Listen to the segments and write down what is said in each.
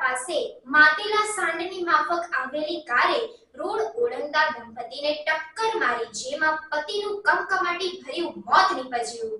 પાસે માતેલા સાંડની માફક આવેલી કારે રોડ ઓળંગતા દંપતીને ટક્કર મારી, જેમાં પતિનું કમકમાટી ભર્યું મોત નીપજ્યું।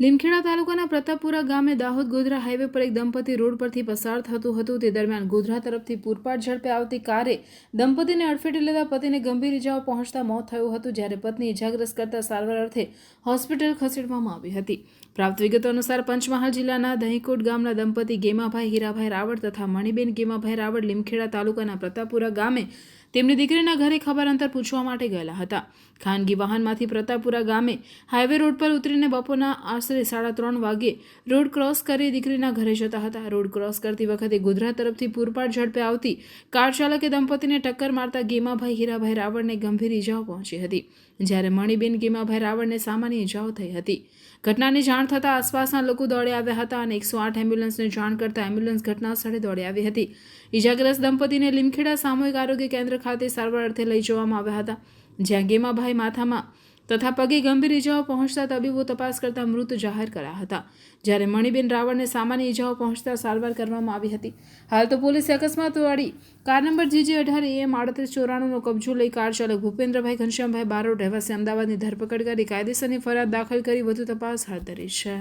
લીમખેડા તાલુકાના પ્રતાપપુરા ગામે દાહોદ ગોધરા હાઈવે પર એક દંપતી રોડ પરથી પસાર થતું હતું। તે દરમિયાન ગોધરા તરફથી પૂરપાટ ઝડપે આવતી કારે દંપતીને અડફેટે લેતા પતિને ગંભીર ઇજાઓ પહોંચતા મોત થયું હતું, જ્યારે પત્ની ઇજાગ્રસ્ત કરતા સારવાર અર્થે હોસ્પિટલ ખસેડવામાં આવી હતી। પ્રાપ્ત વિગતો અનુસાર પંચમહાલ જિલ્લાના દહીંકોટ ગામના દંપતી ગેમાભાઈ હીરાભાઈ રાવળ તથા મણિબેન ગેમાભાઈ રાવળ લીમખેડા તાલુકાના પ્રતાપપુરા ગામે તેમની દીકરીના ઘરે ખબર અંતર પૂછવા માટે ગયેલા હતા। ખાનગી વાહનમાંથી પ્રતાપપુરા ગામે હાઈવે રોડ પર ઉતરીને બપોરના આશરે 3:30 વાગ્યે રોડ ક્રોસ કરી દીકરીના ઘરે જતા હતા। રોડ ક્રોસ કરતી વખતે ગોધરા તરફથી પૂરપાટ ઝડપે આવતી કાર ચાલકે દંપતીને ટક્કર મારતા ગેમાભાઈ હીરાભાઈ રાવળને ગંભીર ઇજાઓ પહોંચી હતી, જ્યારે મણિબેન ગેમાભાઈ રાવળને સામાન્ય ઇજાઓ થઈ હતી। ઘટનાની જાણ થતાં આસપાસના લોકો દોડી આવ્યા હતા અને 108 એમ્બ્યુલન્સને જાણ કરતા એમ્બ્યુલન્સ ઘટના સ્થળે દોડી આવી હતી। ઇજાગ્રસ્ત દંપતીને લીમખેડા સામૂહિક આરોગ્ય કેન્દ્ર ખાતે સારવાર અર્થે લઈ જવામાં આવ્યા હતા, જ્યાં ગેમાભાઈ માથામાં તથા પગે ગંભીર ઇજાઓ પહોંચતા તબીબો તપાસ કરતા મૃત જાહેર કર્યા હતા, જ્યારે મણિબેન રાવળને સામાન્ય ઇજાઓ પહોંચતા સારવાર કરવામાં આવી હતી। હાલ તો પોલીસે અકસ્માતવાળી કાર નંબર GJ18 AM 3894નો કબજો લઈ કાર ચાલક ભૂપેન્દ્રભાઈ ઘનશ્યામભાઈ બારોટ રહેવાસી અમદાવાદની ધરપકડ કરી કાયદેસરની ફરિયાદ દાખલ કરી વધુ તપાસ હાથ ધરી છે।